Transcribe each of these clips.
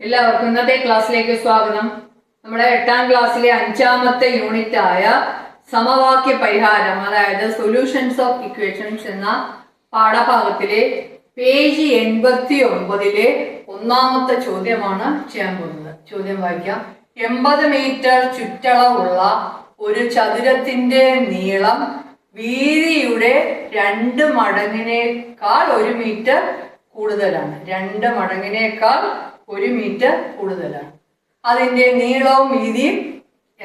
എല്ലാവർക്കും ഇന്നത്തെ ക്ലാസ്സിലേക്ക് സ്വാഗതം. നമ്മുടെ 8ാം ക്ലാസ്സിലെ 5ാമത്തെ യൂണിറ്റ് ആയ സമവാക്യ പരിഹാരം, അതായത് സൊല്യൂഷൻസ് ഓഫ് ഇക്വേഷൻസ് എന്ന പാഠഭാഗത്തിലെ പേജ് 89-ലെ 1ാമത്തെ ചോദ്യമാണ് ചെയ്യാൻ പോകുന്നത്. ചോദ്യം വായിക്കാം. 80 മീറ്റർ ചുറ്റളവുള്ള ഒരു ചതുരത്തിന്റെ നീളം വീതിയുടെ 2 മടങ്ങിനേക്കാൾ 1 മീറ്റർ കൂടുതലാണ്. 2 മടങ്ങിനേക്കാൾ 1 മീറ്റർ കൂടുതലാണ്. അതിന്റെ നീളവും വീതിയും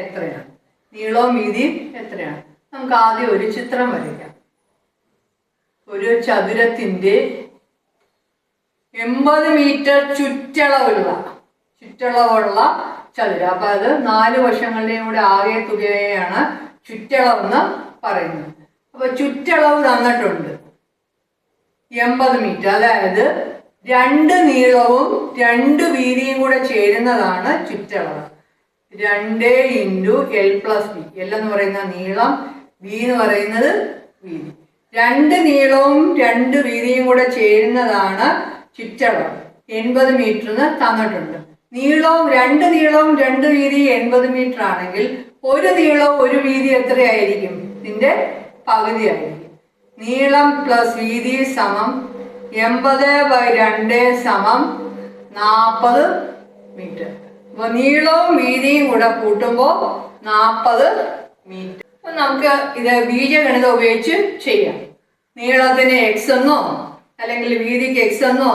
എത്രയാണ്? നീളവും വീതിയും എത്രയാണ്? നമുക്ക് ആദ്യം ഒരു ചിത്രം വരയ്ക്കാം. ഒരു ചതുരത്തിന്റെ 80 മീറ്റർ ചുറ്റളവുള്ള ചതുരം. അപ്പൊ അത് 4 വശങ്ങളുടെയും കൂടെ ആകെ തുകയാണ് ചുറ്റളവെന്ന് പറയുന്നത്. അപ്പൊ ചുറ്റളവ് തന്നിട്ടുണ്ട് 80 മീറ്റർ, അതായത് 2 നീളവും 2 വീതിയും കൂടെ ചേരുന്നതാണ് ചുറ്റളവ്. 2 × L+B. L എന്ന് പറയുന്ന നീളം, B എന്ന് പറയുന്നത് വീതി. 2 നീളവും 2 വീതിയും കൂടെ ചേരുന്നതാണ് ചുറ്റളവ്. 80 മീറ്റർ തന്നിട്ടുണ്ട്. 2 നീളവും 2 വീതി 80 മീറ്റർ ആണെങ്കിൽ 1 നീളവും 1 വീതി എത്രയായിരിക്കും? ഇതിന്റെ പകുതിയായിരിക്കും. നീളം പ്ലസ് വീതി സമം 80/2 സമം 40 മീറ്റർ. അപ്പൊ നീളവും വീതിയും കൂടെ കൂട്ടുമ്പോൾ 40 മീറ്റർ. അപ്പൊ നമുക്ക് ഇത് ബീജഗണിതം ഉപയോഗിച്ച് ചെയ്യാം. നീളത്തിന് എക്സ് എന്നോ അല്ലെങ്കിൽ വീതിക്ക് എക്സ് എന്നോ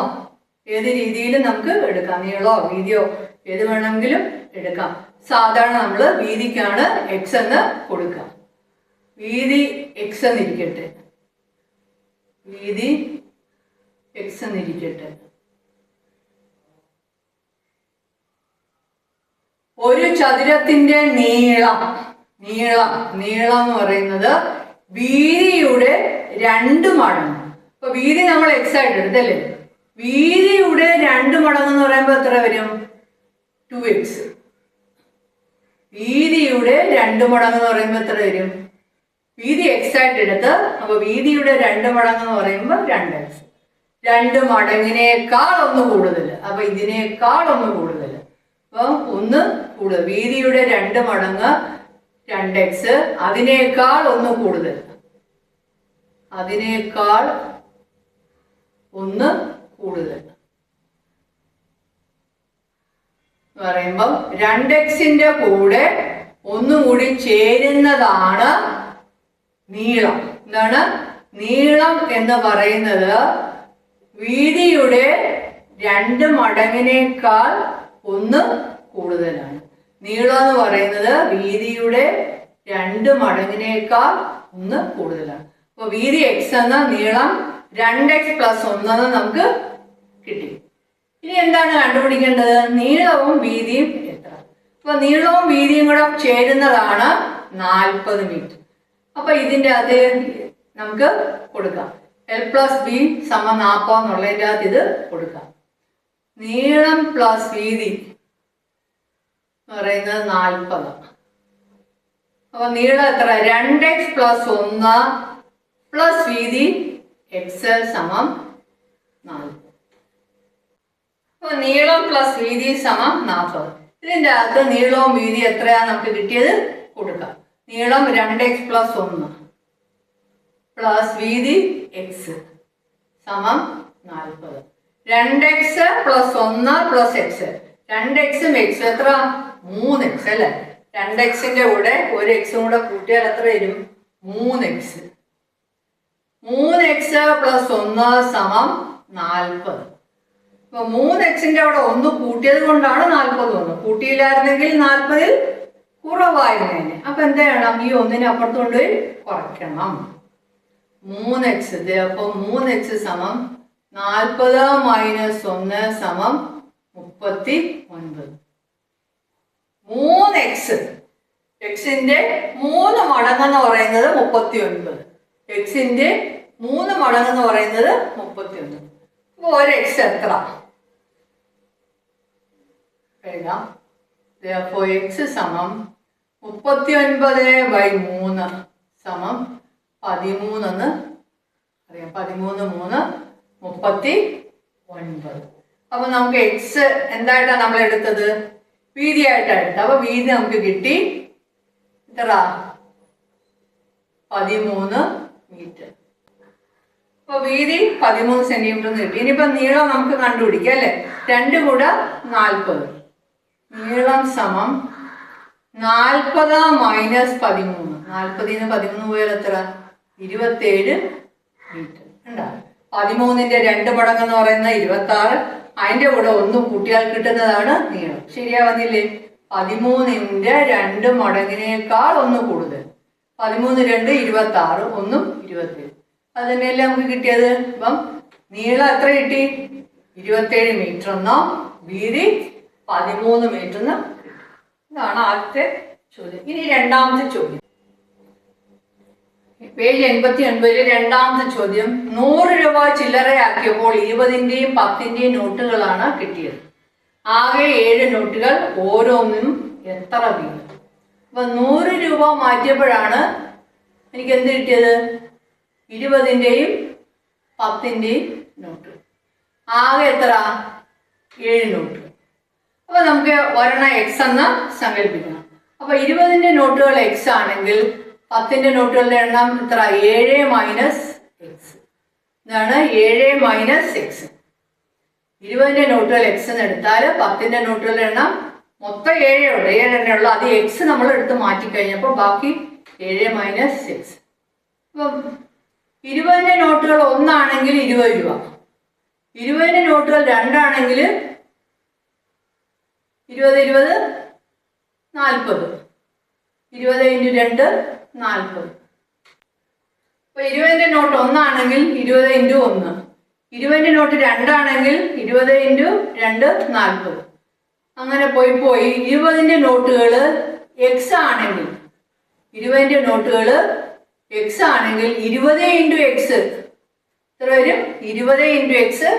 ഏത് രീതിയിലും നമുക്ക് എടുക്കാം. നീളോ വീതിയോ ഏത് വേണമെങ്കിലും എടുക്കാം. സാധാരണ നമ്മൾ വീതിക്കാണ് എക്സ് എന്ന് കൊടുക്കാം. വീതി എക്സ് എന്നിരിക്കട്ടെ. വീതി എക്സ് എന്നിരിക്കട്ടെ. ഒരു ചതുരത്തിന്റെ നീളം എന്ന് പറയുന്നത് വീതിയുടെ 2 മടങ്ങ്. അപ്പൊ വീതി നമ്മൾ എക്സ് ആയിട്ട് എടുത്തല്ലേ. വീതിയുടെ 2 മടങ്ങ് എന്ന് പറയുമ്പോൾ എത്ര വരും? 2x. വീതിയുടെ 2 മടങ്ങ് എന്ന് പറയുമ്പോൾ എത്ര വരും? വീതി എക്സ് ആയിട്ട് എടുത്ത് അപ്പൊ വീതിയുടെ 2 മടങ്ങ് എന്ന് പറയുമ്പോൾ 2x. 2 മടങ്ങിനേക്കാൾ 1 കൂടുതൽ. അപ്പൊ ഇതിനേക്കാൾ 1 കൂടുതൽ. അപ്പൊ 1 കൂടുതൽ. വീതിയുടെ 2 മടങ്ങ് 2x, അതിനേക്കാൾ 1 കൂടുതൽ. അതിനേക്കാൾ 1 കൂടുതൽ പറയുമ്പോൾ 2x-ന്റെ കൂടെ 1 കൂടി ചേരുന്നതാണ് നീളം. എന്താണ് നീളം എന്ന് പറയുന്നത്? വീതിയുടെ 2 മടങ്ങിനേക്കാൾ 1 കൂടുതലാണ്. നീളം എന്ന് പറയുന്നത് വീതിയുടെ 2 മടങ്ങിനേക്കാൾ 1 കൂടുതലാണ്. അപ്പൊ വീതി എക്സ് എന്ന നീളം 2x + 1 എന്ന് നമുക്ക് കിട്ടി. ഇനി എന്താണ് കണ്ടുപിടിക്കേണ്ടത്? നീളവും വീതിയും എത്ര? അപ്പൊ നീളവും വീതിയും കൂടെ ചേരുന്നതാണ് 40 മീറ്റർ. അപ്പൊ ഇതിൻ്റെ അത് നമുക്ക് കൊടുക്കാം. L+B = 40 എന്നുള്ളതിൻ്റെ അകത്ത് ഇത് കൊടുക്കാം. നീളം പ്ലസ് വീതി എന്ന് പറയുന്നത് 40. അപ്പൊ നീളം എത്ര? 2x + 1 പ്ലസ് വീതി x = 40. അപ്പൊ നീളം പ്ലസ് വീതി = 40. ഇതിൻ്റെ അകത്ത് നീളവും വീതി എത്രയാണ് നമുക്ക് കിട്ടിയത് കൊടുക്കാം. നീളം 2x + 1 പ്ലസ് വീതി x = 40. 2x + 1 plus x. 2x-ഉം x എത്ര? 3x അല്ലേ. 2x-ന്റെ കൂടെ 1x കൂടെ കൂട്ടിയാൽ എത്ര വരും? 3x. 3x + 1 = 40. അപ്പൊ 3x-ന്റെ അവിടെ 1 കൂട്ടിയത് കൊണ്ടാണ് 40 വന്നത്. കൂട്ടിയില്ലായിരുന്നെങ്കിൽ 40-ൽ കുറവായിരുന്നേനെ. അപ്പൊ എന്ത് ചെയ്യണം? ഈ 1-നെ അപ്പുറത്ത് കൊണ്ടുപോയി കുറയ്ക്കണം. 3x. അപ്പൊ 3x = 40 - 1 = 39. 3x. x-ന്റെ 3 മടങ്ങ് എന്ന് പറയുന്നത് 39. x-ന്റെ 3 മടങ്ങ് എന്ന് പറയുന്നത് 39. അപ്പൊ 1x എത്ര? എഴുതാം. അപ്പോൾ x = 39/3 = 13 എന്ന് അറിയാം. 13 × 3 = 39. അപ്പൊ നമുക്ക് എക്സ് എന്തായിട്ടാണ് നമ്മൾ എടുത്തത്? വീതിയായിട്ടാണ് എടുത്തത്. അപ്പൊ വീതി നമുക്ക് കിട്ടി എത്ര? 13 മീറ്റർ. അപ്പൊ വീതി 13 സെന്റിമീറ്റർ കിട്ടി. ഇനിയിപ്പോ നീളം നമുക്ക് കണ്ടുപിടിക്കാം അല്ലെ? 2 കൂടെ 40. നീളം സമം 40 മൈനസ് 13. 40-ന് 13 പോയാൽ എത്ര? 27 മീറ്റർ. ഉണ്ടാവും. 13ന്റെ 2 മടങ്ങ് എന്ന് പറയുന്നത് 26. അതിന്റെ കൂടെ 1 കൂട്ടിയാൽ കിട്ടുന്നതാണ് നീളം. ശരിയാവുന്നില്ലേ? 13ന്റെ 2 മടങ്ങിനേക്കാൾ 1 കൂടുതൽ. 13 2 26, 1 27. അത് തന്നെയല്ലേ നമുക്ക് കിട്ടിയത്. അപ്പം നീളം എത്ര കിട്ടി? 27 മീറ്റർ എന്നോ വീതി 13 മീറ്റർ എന്ന്. ഇതാണ് ആദ്യത്തെ ചോദ്യം. ഇനി രണ്ടാമത്തെ ചോദ്യം, പേജ് 89 രണ്ടാമത്തെ ചോദ്യം. 100 രൂപ ചില്ലറയാക്കിയപ്പോൾ 20ന്റെയും 10ന്റെയും നോട്ടുകളാണ് കിട്ടിയത്. ആകെ 7 നോട്ടുകൾ, ഓരോന്നും എത്ര വീതം? അപ്പൊ 100 രൂപ മാറ്റിയപ്പോഴാണ് എനിക്ക് എന്ത് കിട്ടിയത്? 20ന്റെയും 10ന്റെയും നോട്ട്. ആകെ എത്ര? 7 നോട്ട്. അപ്പൊ നമുക്ക് ഒരെണ്ണം എക്സ് എന്ന് സങ്കല്പിക്കണം. അപ്പൊ 20ന്റെ നോട്ടുകൾ എക്സ് ആണെങ്കിൽ 10ന്റെ നോട്ടുകളുടെ എണ്ണം എത്ര? 7 മൈനസ് എക്സ്. ഇതാണ് 7 മൈനസ് എക്സ്. 20ന്റെ നോട്ടുകൾ എക്സ് എന്ന് എടുത്താൽ 10ന്റെ നോട്ടുകളുടെ എണ്ണം മൊത്തം 7 ഉള്ളു. 7 എണ്ണ ഉള്ളു. അത് എക്സ് നമ്മൾ എടുത്ത് മാറ്റിക്കഴിഞ്ഞപ്പോൾ ബാക്കി 7 മൈനസ് എക്സ്. അപ്പം 20ന്റെ നോട്ടുകൾ 1 ആണെങ്കിൽ 20 രൂപ. 20ന്റെ നോട്ടുകൾ 2 ആണെങ്കിൽ 20 20 40. 20 × 2 40. അപ്പൊ 20ന്റെ നോട്ട് 1 ആണെങ്കിൽ 20 × 1. 20ന്റെ നോട്ട് 2 ആണെങ്കിൽ 20 × 2 40. അങ്ങനെ പോയി 20ന്റെ നോട്ടുകൾ എക്സ് ആണെങ്കിൽ 20ന്റെ നോട്ടുകൾ എക്സ് ആണെങ്കിൽ 20 × എക്സ് എത്ര വരും? 20 × എക്സ്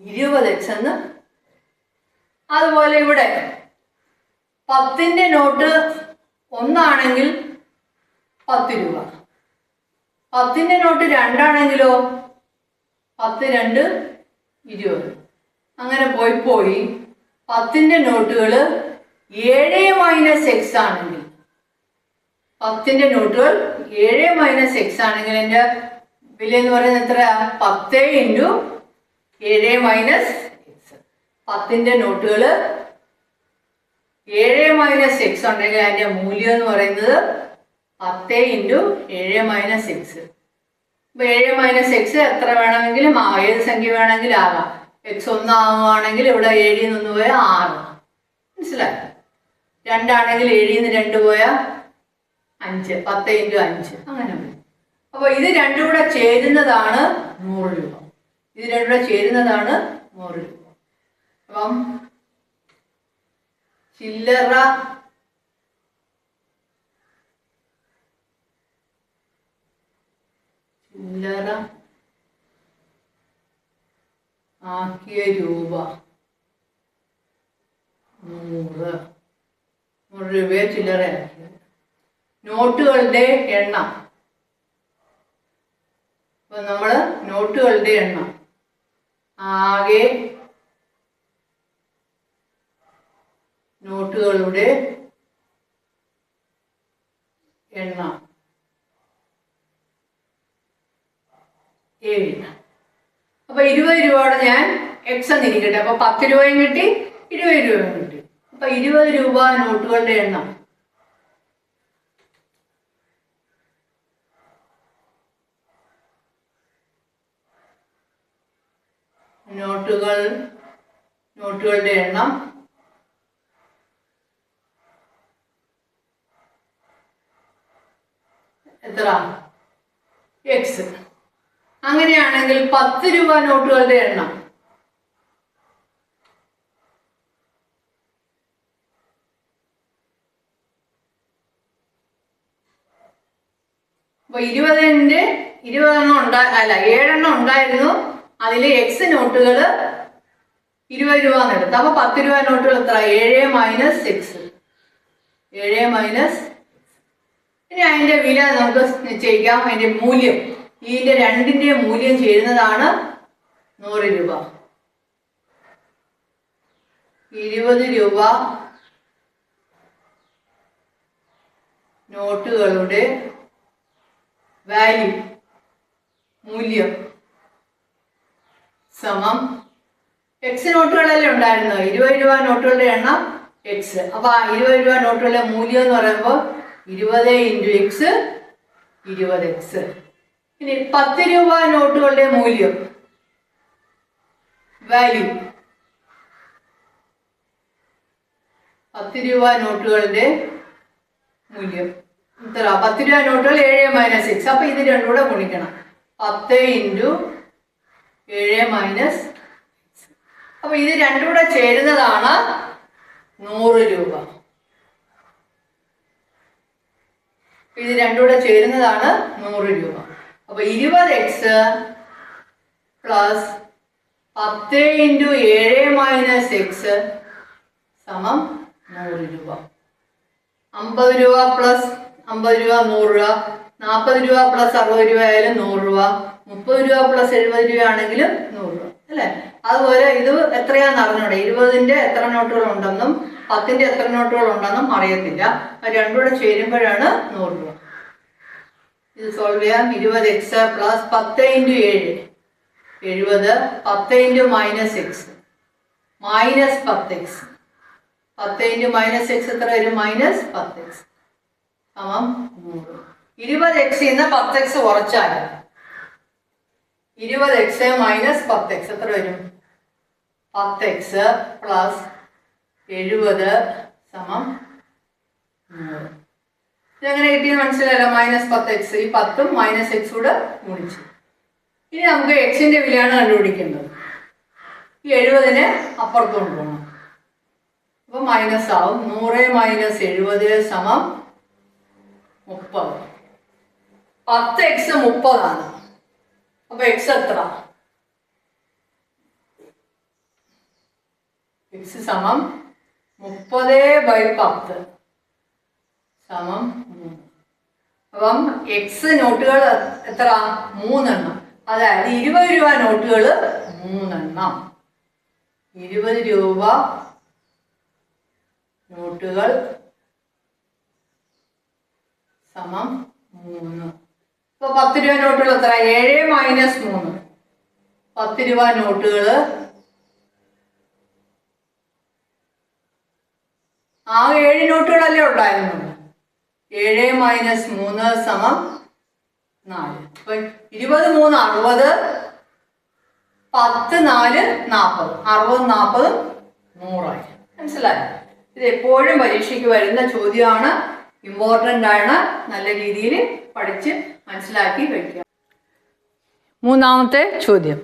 20x എന്ന്. അതുപോലെ ഇവിടെ 10ന്റെ നോട്ട് 1 ആണെങ്കിൽ 10 രൂപ. 10ന്റെ നോട്ട് 2 ആണെങ്കിലോ 10 2 20. അങ്ങനെ പോയി 10ന്റെ നോട്ടുകൾ 7 മൈനസ് എക്സ് ആണെങ്കിൽ 10ന്റെ നോട്ടുകൾ 7 മൈനസ് എക്സ് ആണെങ്കിൽ എൻ്റെ വില എന്ന് പറയുന്നത് എത്രയാ? 10 × 7 മൈനസ് എക്സ്. 10ന്റെ നോട്ടുകൾ 7 മൈനസ് എക്സ് ഉണ്ടെങ്കിൽ അതിൻ്റെ മൂല്യം എന്ന് പറയുന്നത് 10 × 7 മൈനസ് എക്സ്. അപ്പൊ 7 മൈനസ് എക്സ് എത്ര വേണമെങ്കിലും ഏത് സംഖ്യ വേണമെങ്കിലും ആകാം. എക്സ് 1 ആകുവാണെങ്കിൽ ഇവിടെ 7 ൽ നിന്ന് പോയാൽ 6. മനസ്സിലായി? 2 ആണെങ്കിൽ 7 ൽ നിന്ന് 2 പോയാൽ 5. 10 × 5 അങ്ങനെ. അപ്പൊ ഇത് രണ്ടും കൂടെ ചേരുന്നതാണ് 100 രൂപ. ഇത് രണ്ടും കൂടെ ചേരുന്നതാണ് 100 രൂപ. അപ്പം ചില്ലറ ആക്കിയ രൂപ 100 രൂപയെ ചില്ലറയാക്കിയത്. നോട്ടുകളുടെ എണ്ണം. അപ്പൊ നമ്മള് നോട്ടുകളുടെ എണ്ണം ആകെ നോട്ടുകളുടെ എണ്ണം 7. അപ്പൊ 20 രൂപയോടെ ഞാൻ എക്സ് എന്നിരിക്കട്ടെ. അപ്പൊ 10 രൂപയും കിട്ടി, 20 രൂപയും കിട്ടി. അപ്പൊ 20 രൂപ നോട്ടുകളുടെ എണ്ണം നോട്ടുകളുടെ എണ്ണം എത്ര? എക്സ്. അങ്ങനെയാണെങ്കിൽ 10 രൂപ നോട്ടുകളുടെ എണ്ണം അപ്പൊ 20 7 ഉണ്ടായിരുന്നു. അതിൽ എക്സ് നോട്ടുകൾ 20 രൂപ എന്നെടുത്ത്. അപ്പൊ 10 രൂപ നോട്ടുകൾ എത്ര? 7 മൈനസ് എക്സ്. 7 മൈനസ്. ഇനി അതിന്റെ വില നമുക്ക് നിശ്ചയിക്കാം. അതിന്റെ മൂല്യം, ഇതിന്റെ രണ്ടിന്റെ മൂല്യം ചേരുന്നതാണ് 100 രൂപ. 20 രൂപ നോട്ടുകളുടെ വാല്യൂ മൂല്യം സമം എക്സ് നോട്ടുകളല്ലേ ഉണ്ടായിരുന്നത്. 20 രൂപ നോട്ടുകളുടെ എണ്ണം എക്സ്. അപ്പോൾ ആ 20 രൂപ നോട്ടുകളുടെ മൂല്യം എന്ന് പറയുമ്പോൾ 20 × എക്സ് 20x. ഇനി 10 രൂപ നോട്ടുകളുടെ മൂല്യം വാല്യൂ 10 രൂപ നോട്ടുകളുടെ മൂല്യം എത്ര? 10 രൂപ നോട്ടുകൾ 7 - x. അപ്പൊ ഇത് രണ്ടും കൂടെ ഗുണിക്കണം. 10 × 7 - x. അപ്പൊ ഇത് രണ്ടും കൂടെ ചേരുന്നതാണ് 100 രൂപ. ഇത് രണ്ടും കൂടെ ചേരുന്നതാണ് 100 രൂപ. അപ്പൊ 20x പ്ലസ് 10 × 7 - x സമം 100 രൂപ. 50 രൂപ പ്ലസ് 50 രൂപ 100 രൂപ, 40 രൂപ പ്ലസ് 60 രൂപ ആയാലും 100 രൂപ, 30 രൂപ പ്ലസ് 70 രൂപ ആണെങ്കിലും 100 രൂപ അല്ലേ. അതുപോലെ ഇത് എത്രയാണെന്ന് അറിഞ്ഞൂടെ. 20ന്റെ എത്ര നോട്ടുകൾ ഉണ്ടെന്നും 10ന്റെ എത്ര നോട്ടുകൾ ഉണ്ടെന്നും അറിയത്തില്ല. അത് രണ്ടും കൂടെ ചേരുമ്പോഴാണ് 100 രൂപ. ഇത് സോൾവ് ചെയ്യാം. 20x plus 10 × 7 70, 10 × -x minus 10x. 10 × -x എത്ര വരും? -10x സമം 100. 20x ന്ന് 10x കുറച്ചാൽ 20x - 10x എത്ര വരും? 10x പ്ലസ് 70 സമം 100. ഇതെങ്ങനെ കിട്ടിയെന്ന് മനസ്സിലായല്ലോ. -10x, ഈ 10ഉം -x കൂടെ ഗുണിച്ചു. ഇനി നമുക്ക് എക്സിന്റെ വിലയാണ് കണ്ടുപിടിക്കേണ്ടത്. ഈ 70നെ അപ്പുറത്ത് കൊണ്ടുപോകണം. അപ്പൊ മൈനസ് ആവും. 100 - 70 സമം 30. 10x 30 അപ്പൊ x എത്ര? x സമം 30/10 സമം 3. അപ്പം എക്സ് നോട്ടുകൾ എത്ര? 3 എണ്ണം. അതായത് 20 രൂപ നോട്ടുകൾ 3 എണ്ണം. 20 രൂപ നോട്ടുകൾ സമം 3. ഇപ്പൊ 10 രൂപ നോട്ടുകൾ എത്ര? 7 - 3. 10 രൂപ നോട്ടുകൾ ആകെ 7 നോട്ടുകളല്ലേ ഉണ്ടായിരുന്നുള്ളൂ. 7 - 3 സമം 4. അപ്പൊ 20 3 60, 10 4 40, 60 40 100. മനസ്സിലായോ? ഇത് എപ്പോഴും പരീക്ഷയ്ക്ക് വരുന്ന ചോദ്യമാണ്. ഇമ്പോർട്ടൻ്റ് ആണ്. നല്ല രീതിയിൽ പഠിച്ച് മനസ്സിലാക്കി വയ്ക്കുക. മൂന്നാമത്തെ ചോദ്യം.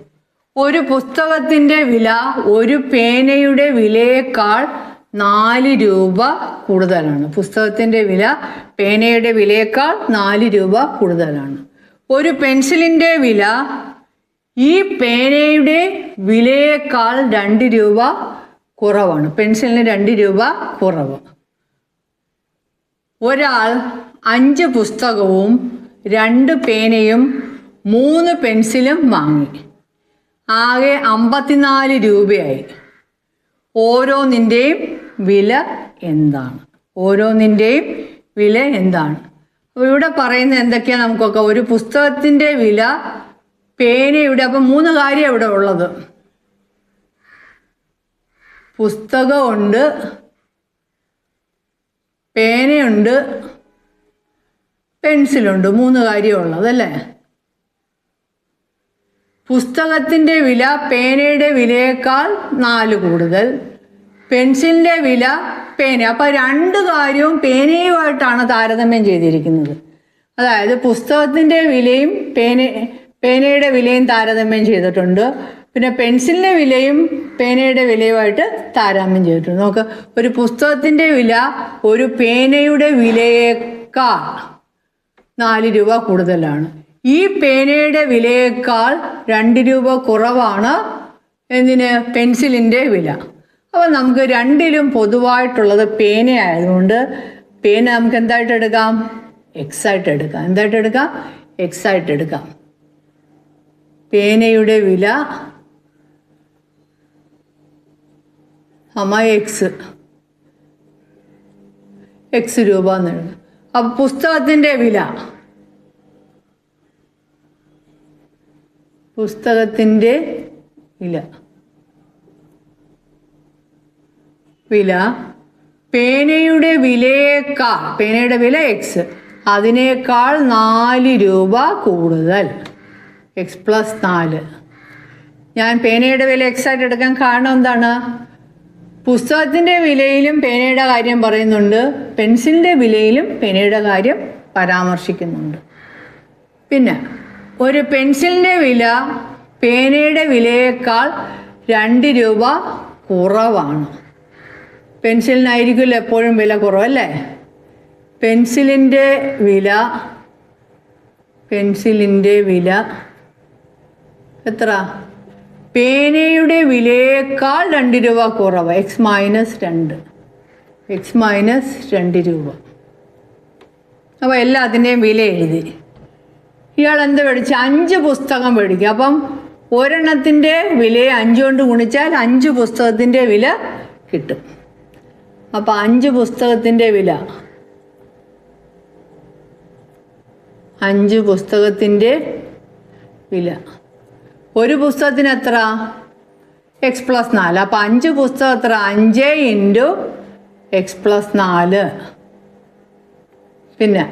ഒരു പുസ്തകത്തിൻ്റെ വില ഒരു പേനയുടെ വിലയേക്കാൾ 4 രൂപ കൂടുതലാണ്. പുസ്തകത്തിൻ്റെ വില പേനയുടെ വിലയേക്കാൾ 4 രൂപ കൂടുതലാണ്. ഒരു പെൻസിലിൻ്റെ വില ഈ പേനയുടെ വിലയേക്കാൾ 2 രൂപ കുറവാണ്. പെൻസിലിന് 2 രൂപ കുറവ്. ഒരാൾ 5 പുസ്തകവും 2 പേനയും 3 പെൻസിലും വാങ്ങി. ആകെ 54 രൂപയായി. ഓരോന്നിൻ്റെയും വില എന്താണ്? ഓരോന്നിൻ്റെയും വില എന്താണ്? അപ്പോൾ ഇവിടെ പറയുന്നത് എന്തൊക്കെയാണ് നമുക്കൊക്കെ? ഒരു പുസ്തകത്തിൻ്റെ വില പേനയുടെ, അപ്പം 3 കാര്യം ഇവിടെ ഉള്ളത്. പുസ്തകമുണ്ട്, പേനയുണ്ട്, പെൻസിലുണ്ട്. 3 കാര്യമുള്ളതല്ലേ. പുസ്തകത്തിൻ്റെ വില പേനയുടെ വിലയേക്കാൾ 4 കൂടുതൽ, പെൻസിലിൻ്റെ വില പേന. അപ്പോൾ 2 കാര്യവും പേനയുമായിട്ടാണ് താരതമ്യം ചെയ്തിരിക്കുന്നത്. അതായത് പുസ്തകത്തിൻ്റെ വിലയും പേനയുടെ വിലയും താരതമ്യം ചെയ്തിട്ടുണ്ട്. പിന്നെ പെൻസിലിൻ്റെ വിലയും പേനയുടെ വിലയുമായിട്ട് താരതമ്യം ചെയ്തിട്ടുണ്ട്. നമുക്ക് ഒരു പുസ്തകത്തിൻ്റെ വില ഒരു പേനയുടെ വിലയേക്കാൾ 4 രൂപ കൂടുതലാണ്. ഈ പേനയുടെ വിലയേക്കാൾ 2 രൂപ കുറവാണ് എന്തിന്? പെൻസിലിൻ്റെ വില. അപ്പോൾ നമുക്ക് രണ്ടിലും പൊതുവായിട്ടുള്ളത് പേന ആയതുകൊണ്ട് പേന നമുക്ക് എന്തായിട്ട് എടുക്കാം? എക്സ് ആയിട്ട് എടുക്കാം. എന്തായിട്ട് എടുക്കാം? എക്സ് ആയിട്ട് എടുക്കാം. പേനയുടെ വില എക്സ് രൂപ എന്ന് എഴുതും. അപ്പം പുസ്തകത്തിൻ്റെ വില പേനയുടെ വില എക്സ്, അതിനേക്കാൾ 4 രൂപ കൂടുതൽ, എക്സ് പ്ലസ് 4. ഞാൻ പേനയുടെ വില എക്സ് ആയിട്ട് എടുക്കാൻ കാരണം എന്താണ്? പുസ്തകത്തിൻ്റെ വിലയിലും പേനയുടെ കാര്യം പറയുന്നുണ്ട്, പെൻസിലിൻ്റെ വിലയിലും പേനയുടെ കാര്യം പരാമർശിക്കുന്നുണ്ട്. പിന്നെ ഒരു പെൻസിലിൻ്റെ വില പേനയുടെ വിലയേക്കാൾ 2 രൂപ കുറവാണ്. പെൻസിലിനായിരിക്കുമല്ലോ എപ്പോഴും വില കുറവല്ലേ? പെൻസിലിൻ്റെ വില എത്ര? പേനയുടെ വിലയേക്കാൾ 2 രൂപ കുറവ്, എക്സ് മൈനസ് 2 രൂപ. അപ്പോൾ എല്ലാത്തിൻ്റെയും വില എഴുതി. ഇയാൾ എന്ത് മേടിച്ചു? 5 പുസ്തകം മേടിക്കുക. അപ്പം ഒരെണ്ണത്തിൻ്റെ വിലയെ 5 കൊണ്ട് ഗുണിച്ചാൽ 5 പുസ്തകത്തിൻ്റെ വില കിട്ടും. അപ്പം 5 പുസ്തകത്തിൻ്റെ വില ഒരു പുസ്തകത്തിന് എത്ര? X plus 4. അപ്പം 5 പുസ്തകം എത്ര? 5 ഇൻറ്റു എക്സ് പ്ലസ് 4. പിന്നെ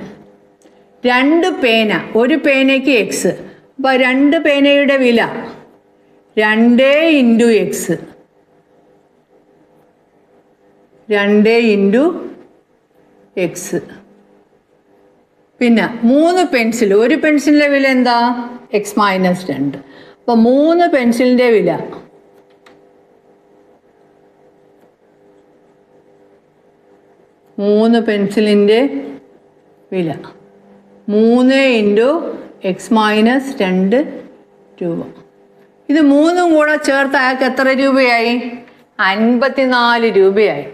2 പേന, ഒരു പേനയ്ക്ക് എക്സ്, അപ്പോൾ 2 പേനയുടെ വില 2 ഇൻറ്റു എക്സ്, 2 ഇൻറ്റു എക്സ്. പിന്നെ 3 പെൻസിൽ, ഒരു പെൻസിലിൻ്റെ വില എന്താ? X minus 2. അപ്പോൾ 3 പെൻസിലിൻ്റെ വില 3 ഇൻറ്റു എക്സ് മൈനസ് 2 രൂപ. ഇത് 3ഉം കൂടെ ചേർത്ത് അയാൾക്ക് എത്ര രൂപയായി? 54 രൂപയായി.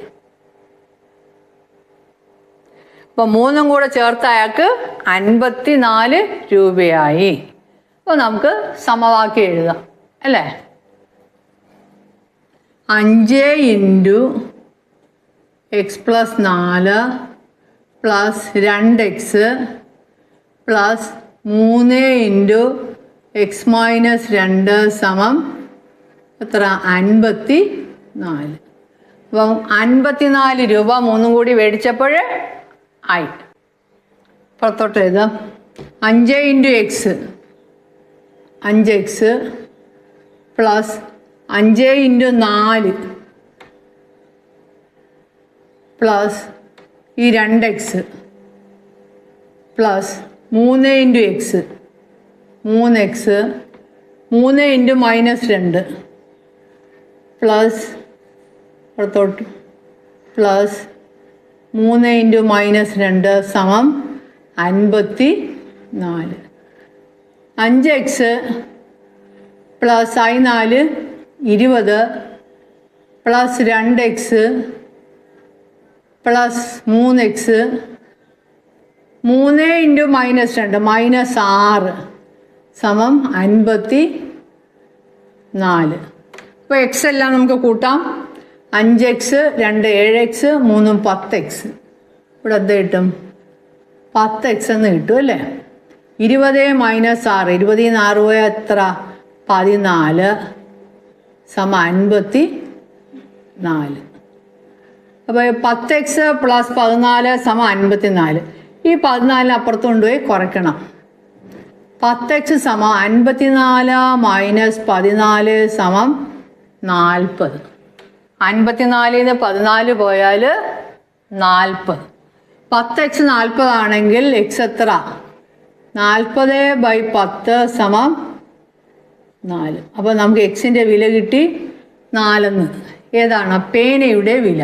അപ്പോൾ 3ഉം കൂടെ ചേർത്ത് അയാൾക്ക് 54 രൂപയായി. അപ്പോൾ നമുക്ക് സമവാക്യം എഴുതാം അല്ലേ? 5 into X plus 4 plus 2x plus 3 into X minus 2 സമം എത്ര? 54. അപ്പം 54 രൂപ 3ഉം കൂടി മേടിച്ചപ്പോൾ ആയി. പുറത്തോട്ട് എഴുതാം. 5 into X 5x plus 5 into 4 plus ഈ 2x plus 3 into X 3x 3 into minus 2 plus പുറത്തോട്ട് പ്ലസ് 3 ഇൻറ്റു മൈനസ് 2 സമം 54. 5x plus I4 20 plus 2x plus 3x 3 into minus 2 minus 6 സമം 54. അപ്പോൾ എക്സ് എല്ലാം നമുക്ക് കൂട്ടാം. 5x 2 7x 3 10x. ഇവിടെ എന്ത് കിട്ടും? 10x എന്ന് കിട്ടും അല്ലേ? 20 മൈനസ് 6, 20 6 പോയാൽ എത്ര? 14 സമം 54. അപ്പോൾ 10x പ്ലസ് 14 സമം 54. ഈ 14 അപ്പുറത്ത് കൊണ്ടുപോയി കുറയ്ക്കണം. 10x സമം 54 മൈനസ് 14 സമം 40. 54 14 പോയാൽ 40. 10x 40 ആണെങ്കിൽ എക്സ് എത്ര? 40/10 സമം 4. അപ്പോൾ നമുക്ക് എക്സിൻ്റെ വില കിട്ടി 4. ഏതാണ്? പേനയുടെ വില.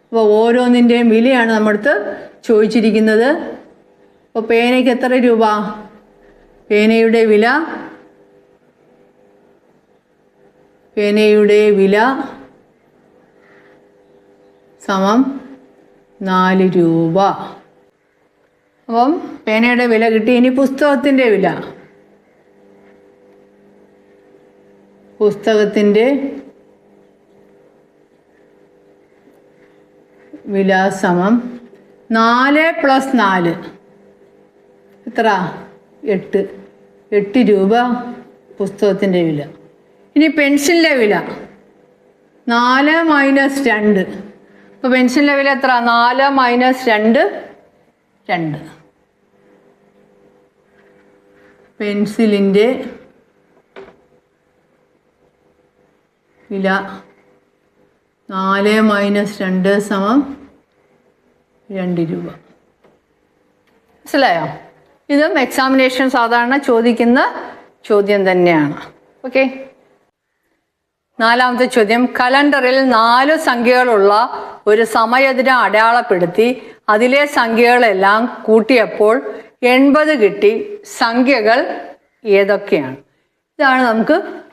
അപ്പോൾ ഓരോന്നിൻ്റെയും വിലയാണ് നമ്മുടെ ചോദിച്ചിരിക്കുന്നത്. അപ്പോൾ പേനയ്ക്ക് എത്ര രൂപ? പേനയുടെ വില സമം 4 രൂപ. അപ്പം പേനയുടെ വില കിട്ടി. ഇനി പുസ്തകത്തിൻ്റെ വില. വില സമം 4 + 4 എത്ര 8 രൂപ പുസ്തകത്തിൻ്റെ വില. ഇനി പെൻസിലിൻ്റെ വില 4 - 2. അപ്പോൾ പെൻസിലിൻ്റെ വില എത്ര 4 - 2 2. പെൻസിലിൻ്റെ വില 4 - 2 = 2 രൂപ. മനസ്സിലായോ? ഇതും എക്സാമിനേഷൻ സാധാരണ ചോദിക്കുന്ന ചോദ്യം തന്നെയാണ്. ഓക്കെ. 4ാമത്തെ ചോദ്യം, കലണ്ടറിൽ 4 സംഖ്യകളുള്ള ഒരു സമയദിനം അടയാളപ്പെടുത്തി അതിലെ സംഖ്യകളെല്ലാം കൂട്ടിയപ്പോൾ 80 കിട്ടി. സംഖ്യകൾ ഏതൊക്കെയാണ്? ഇതാണ്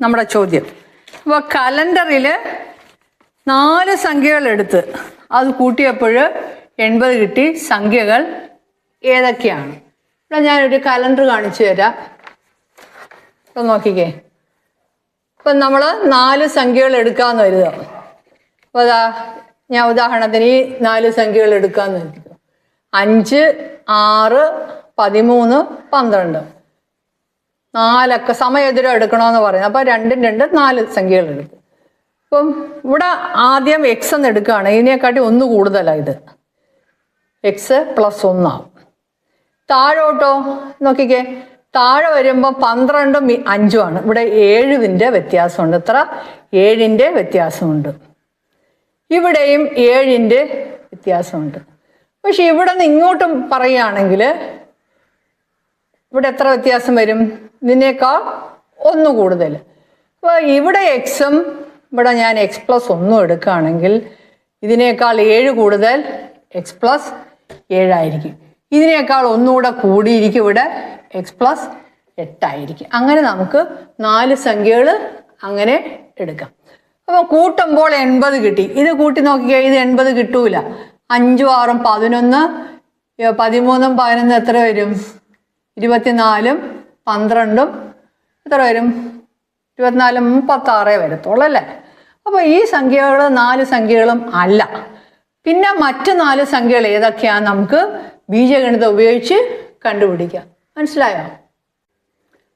നമ്മുടെ ചോദ്യം. അപ്പോൾ കലണ്ടറിൽ 4 സംഖ്യകൾ എടുത്ത് അത് കൂട്ടിയപ്പോൾ 80 കിട്ടി. സംഖ്യകൾ ഏതൊക്കെയാണ്? ഇവിടെ ഞാനൊരു കലണ്ടർ കാണിച്ചു തരാം. ഇപ്പം നോക്കിക്കേ. ഇപ്പം നമ്മൾ 4 സംഖ്യകൾ എടുക്കാമെന്ന് കരുതുക. അപ്പോൾ ഞാൻ ഉദാഹരണത്തിന് ഈ 4 സംഖ്യകൾ എടുക്കാമെന്ന് കരുതുക. 5, 6, 13, 12. 4 സമയദിനം എടുക്കണമെന്ന് പറയുന്നത്. അപ്പോൾ 2 2 4 സംഖ്യകൾ എടുക്കും. അപ്പം ഇവിടെ ആദ്യം എക്സ് എന്ന് എടുക്കുകയാണ്. ഇതിനെക്കാട്ടി 1 കൂടുതലാണ് ഇത്. എക്സ് + 1 ആവും. താഴോട്ടോ നോക്കിക്കേ. താഴെ വരുമ്പോൾ 12ഉം 5ഉം ആണ്. ഇവിടെ 7ന്റെ വ്യത്യാസമുണ്ട്. എത്ര? 7ന്റെ വ്യത്യാസമുണ്ട്. ഇവിടെയും 7ന്റെ വ്യത്യാസമുണ്ട്. പക്ഷെ ഇവിടെ നിന്ന് ഇങ്ങോട്ടും പറയുകയാണെങ്കിൽ ഇവിടെ എത്ര വ്യത്യാസം വരും? ഇതിനേക്കാൾ 1 കൂടുതൽ. അപ്പോൾ ഇവിടെ എക്സും ഇവിടെ ഞാൻ എക്സ് + 1 എടുക്കുകയാണെങ്കിൽ ഇതിനേക്കാൾ 7 കൂടുതൽ എക്സ് + 7 ആയിരിക്കും. ഇതിനേക്കാൾ 1 കൂടെ കൂടിയിരിക്കും. ഇവിടെ എക്സ് + 8 ആയിരിക്കും. അങ്ങനെ നമുക്ക് 4 സംഖ്യകൾ അങ്ങനെ എടുക്കാം. അപ്പോൾ കൂട്ടുമ്പോൾ 80 കിട്ടി. ഇത് കൂട്ടി നോക്കിയാൽ ഇത് 80 കിട്ടൂല. 5ഉം 6ഉം 11, 13ഉം 11 എത്ര വരും? 24ഉം 12ഉം എത്ര വരും? 24ഉം 36 വരത്തുള്ളൂ അല്ലേ? അപ്പോൾ ഈ സംഖ്യകൾ 4 സംഖ്യകളും അല്ല. പിന്നെ മറ്റ് 4 സംഖ്യകൾ ഏതൊക്കെയാണ് നമുക്ക് ബീജഗണിതം ഉപയോഗിച്ച് കണ്ടുപിടിക്കാം. മനസ്സിലായോ?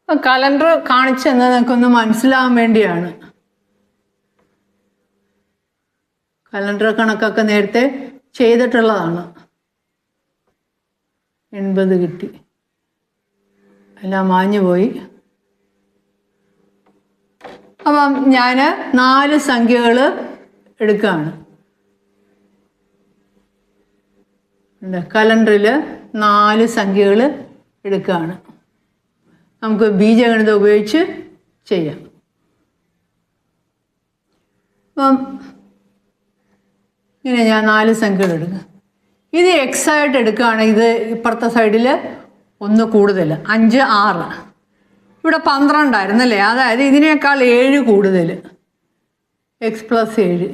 അപ്പം കലണ്ടർ കാണിച്ചെന്ന് നിങ്ങൾക്കൊന്ന് മനസ്സിലാവാൻ വേണ്ടിയാണ്. കലണ്ടർ കണക്കൊക്കെ നേരത്തെ ചെയ്തിട്ടുള്ളതാണ്. 80 കിട്ടി. എല്ലാം മാഞ്ഞു പോയി. അപ്പം ഞാൻ 4 സംഖ്യകൾ എടുക്കുകയാണ്. കലണ്ടറിൽ 4 സംഖ്യകൾ എടുക്കുകയാണ്. നമുക്ക് ബീജഗണിതം ഉപയോഗിച്ച് ചെയ്യാം. അപ്പം ഇങ്ങനെ ഞാൻ 4 സംഖ്യകൾ എടുക്കുക. ഇത് എക്സ് ആയിട്ട് എടുക്കുകയാണെങ്കിൽ ഇത് ഇപ്പുറത്തെ സൈഡിൽ 1 കൂടുതൽ. 5, 6. ഇവിടെ 12 ആയിരുന്നല്ലേ? അതായത് ഇതിനേക്കാൾ 7 കൂടുതൽ. എക്സ് + 7.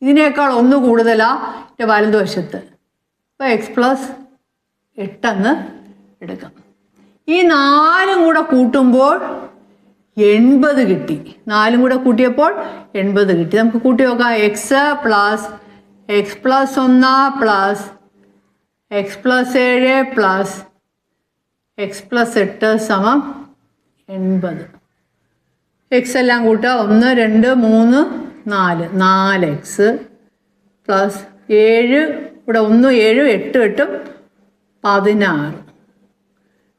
ഇതിനേക്കാൾ 1 കൂടുതലാണ് എൻ്റെ വലതുവശത്ത്. അപ്പോൾ എക്സ് + 8 എന്ന് എടുക്കാം. ഈ 4ഉം കൂടെ കൂട്ടുമ്പോൾ 80 കിട്ടി. 4ഉം കൂടെ കൂട്ടിയപ്പോൾ 80 കിട്ടി. നമുക്ക് കൂട്ടി നോക്കാം. X + X + 1 + X + 7 + X + 8 = 80. X എല്ലാം കൂട്ടുക. 1 2 3 4. 4x + 7. ഇവിടെ 1 7 8 8 16.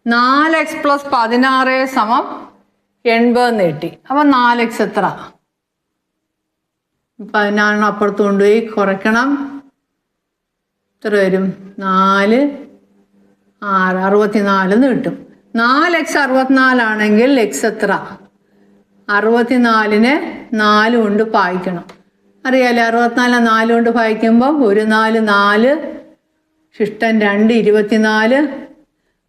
4x + 16 = 80 എന്ന് കിട്ടി. അപ്പം 4x എത്ര? 16 അപ്പുറത്ത് കൊണ്ടുപോയി കുറയ്ക്കണം. എത്ര വരും? 4 6 64 എന്ന് കിട്ടും. 4x 64 ആണെങ്കിൽ എക്സ് എത്ര? 64നെ 4 കൊണ്ട് ഭാഗിക്കണം. അറിയാലോ, 64 4 കൊണ്ട് ഭാഗിക്കുമ്പം 1 4 4 ശിഷ്ടം 2 24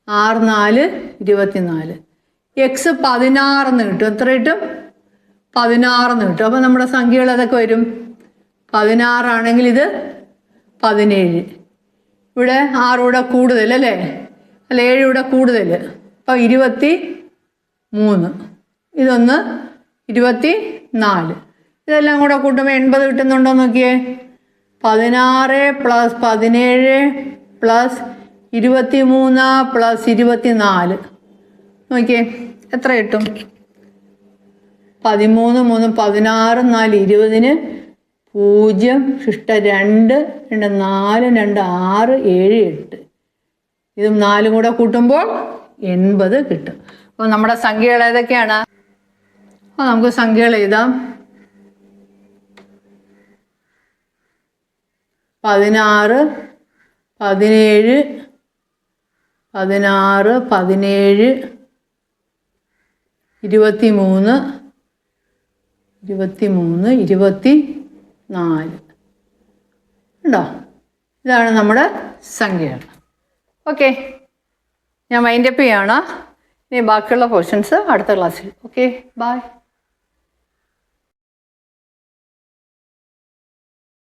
6 4 24. എക്സ് 16 എന്ന് കിട്ടും. എത്ര കിട്ടും? 16 എന്ന് കിട്ടും. അപ്പം നമ്മുടെ സംഖ്യകൾ ഏതൊക്കെ വരും? 16 ആണെങ്കിൽ ഇത് 17. ഇവിടെ 6 കൂടെ കൂടുതൽ അല്ലേ? അല്ല 7 കൂടെ കൂടുതൽ. അപ്പം 23. ഇതൊന്ന് 24. ഇതെല്ലാം കൂടെ കൂട്ടുമ്പോൾ 80 കിട്ടുന്നുണ്ടോ നോക്കിയേ. 16 + 17 + 23 + 24. നോക്കിയേ എത്ര കിട്ടും? 13 3 16 4 20 0 ശിഷ്ട 2 2 4 2 6 7 8. ഇതും 4 കൂടെ കൂട്ടുമ്പോൾ 80 കിട്ടും. അപ്പോൾ നമ്മുടെ സംഖ്യകൾ ഏതൊക്കെയാണ്? അപ്പോൾ നമുക്ക് സംഖ്യകൾ എഴുതാം. 16 17 16 17 23 23 24 ഉണ്ടോ? ഇതാണ് നമ്മുടെ സംഖ്യകൾ. ഓക്കെ, ഞാൻ വൈൻഡപ്പ് ചെയ്യാണ്. ഇനി ബാക്കിയുള്ള പോർഷൻസ് അടുത്ത ക്ലാസ്സിൽ. Okay, by.